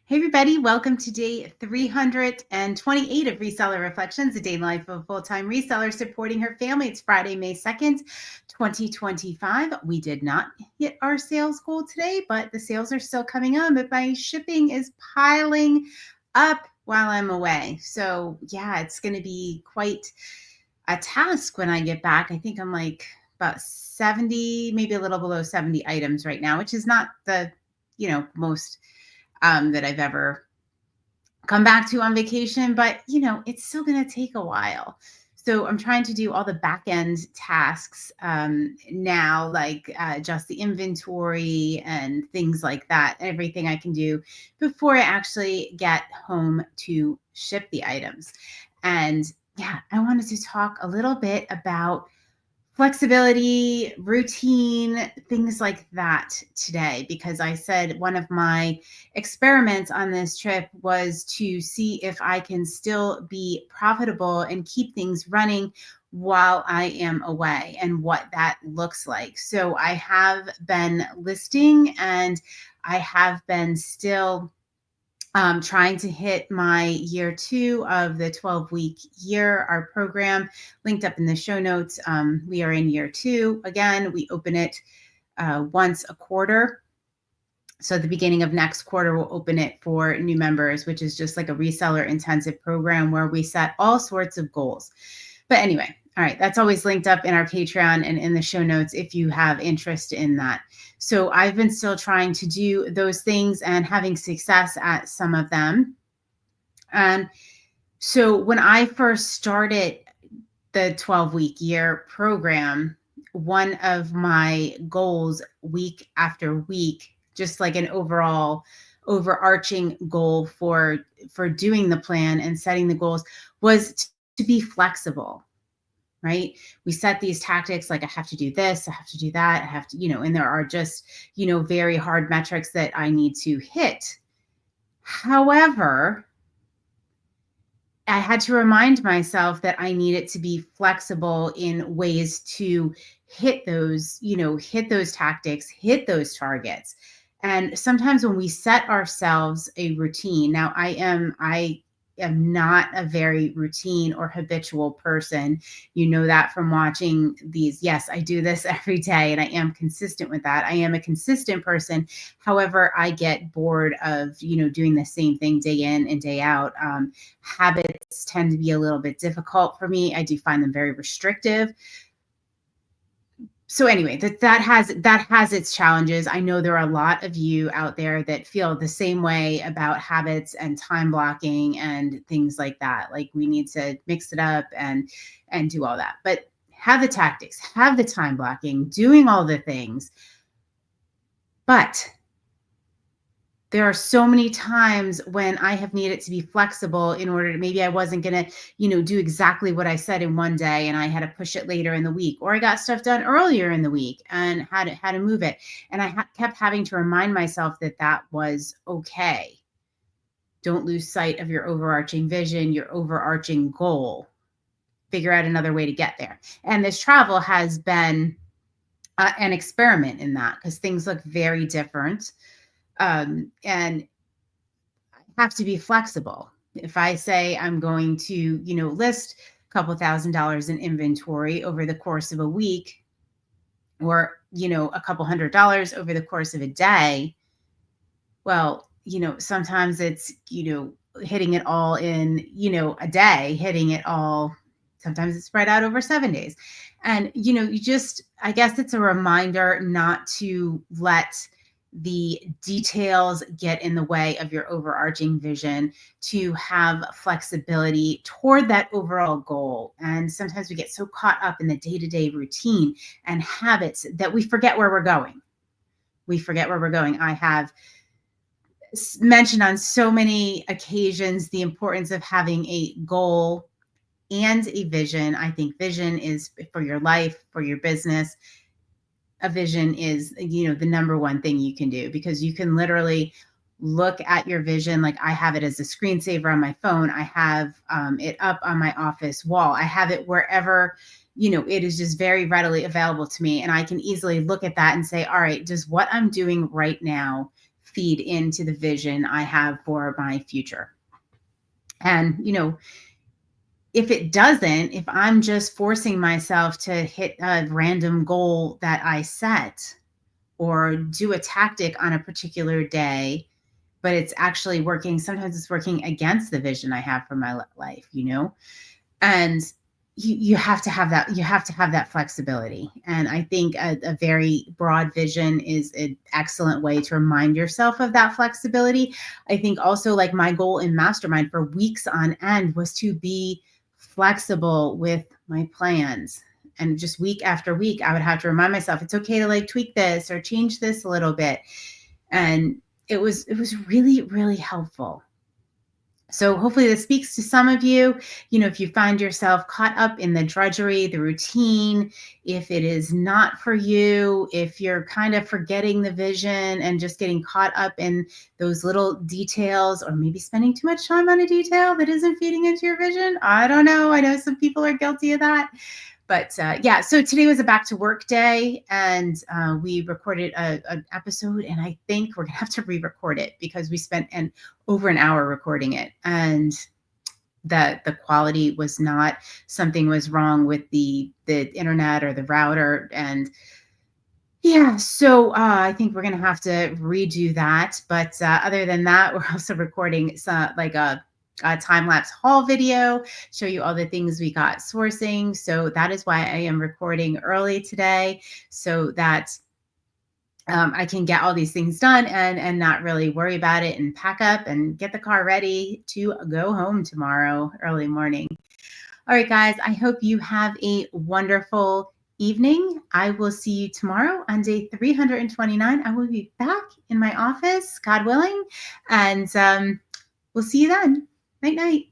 Hey everybody, welcome to day 328 of Reseller Reflections, a day in the life of a full-time reseller supporting her family. It's Friday, May 2nd, 2025. We did not hit our sales goal today, but the sales are still coming on, but my shipping is piling up while I'm away. So yeah, it's going to be quite a task when I get back. I think I'm like about 70, maybe a little below 70 items right now, which is not the, most that I've ever come back to on vacation, but it's still going to take a while. So I'm trying to do all the back end tasks now, like just the inventory and things like that, everything I can do before I actually get home to ship the items. And yeah, I wanted to talk a little bit about flexibility, routine, things like that today, because I said one of my experiments on this trip was to see if I can still be profitable and keep things running while I am away and what that looks like. So I have been listing and I have been still trying to hit my year 2 of the 12-week year, our program linked up in the show notes. We are in year 2. Again, we open it once a quarter. So at the beginning of next quarter, we'll open it for new members, which is just like a reseller intensive program where we set all sorts of goals. But anyway, all right, that's always linked up in our Patreon and in the show notes if you have interest in that. So I've been still trying to do those things and having success at some of them. And so when I first started the 12-week year program, one of my goals week after week, just like an overall overarching goal for doing the plan and setting the goals, was to be flexible. Right? We set these tactics like I have to do this, I have to do that, I have to, and there are just, very hard metrics that I need to hit. However, I had to remind myself that I needed to be flexible in ways to hit those, hit those tactics, hit those targets. And sometimes when we set ourselves a routine, now I am not a very routine or habitual person. You know that from watching these. Yes, I do this every day and I am consistent with that. I am a consistent person. However, I get bored of, doing the same thing day in and day out. Habits tend to be a little bit difficult for me. I do find them very restrictive. So anyway, that has its challenges. I know there are a lot of you out there that feel the same way about habits and time blocking and things like that. Like we need to mix it up and do all that. But have the tactics, have the time blocking, doing all the things. But there are so many times when I have needed to be flexible in order to, maybe I wasn't going to, do exactly what I said in one day and I had to push it later in the week, or I got stuff done earlier in the week and had to move it. And I kept having to remind myself that that was okay. Don't lose sight of your overarching vision, your overarching goal. Figure out another way to get there. And this travel has been an experiment in that, because things look very different. And I have to be flexible. If I say I'm going to, list a couple $1,000s in inventory over the course of a week, or, a couple $100s over the course of a day, well, sometimes it's, hitting it all in, a day, hitting it all. Sometimes it's spread out over 7 days. And, I guess it's a reminder not to let the details get in the way of your overarching vision, to have flexibility toward that overall goal. And sometimes we get so caught up in the day-to-day routine and habits that we forget where we're going. I have mentioned on so many occasions the importance of having a goal and a vision. I think vision is for your life, for your business. A vision is, the number one thing you can do, because you can literally look at your vision. Like I have it as a screensaver on my phone. I have it up on my office wall. I have it wherever, it is just very readily available to me. And I can easily look at that and say, all right, does what I'm doing right now feed into the vision I have for my future. And, if it doesn't, if I'm just forcing myself to hit a random goal that I set or do a tactic on a particular day, but it's actually working, sometimes it's working against the vision I have for my life, and you have to have that, flexibility. And I think a very broad vision is an excellent way to remind yourself of that flexibility. I think also, like, my goal in mastermind for weeks on end was to be flexible with my plans. And just week after week, I would have to remind myself it's okay to like tweak this or change this a little bit. And it was really, really helpful. So hopefully this speaks to some of you. If you find yourself caught up in the drudgery, the routine, if it is not for you, if you're kind of forgetting the vision and just getting caught up in those little details, or maybe spending too much time on a detail that isn't feeding into your vision. I don't know. I know some people are guilty of that. But yeah, so today was a back to work day, and we recorded an episode, and I think we're gonna have to re-record it because we spent over an hour recording it, and the quality was not, something was wrong with the internet or the router. And yeah, so I think we're gonna have to redo that. But other than that, we're also recording some, like, a time-lapse haul video, show you all the things we got sourcing. So that is why I am recording early today, so that I can get all these things done and not really worry about it, and pack up and get the car ready to go home tomorrow early morning. All right, guys, I hope you have a wonderful evening. I will see you tomorrow on day 329. I will be back in my office, God willing, and we'll see you then. Night, night.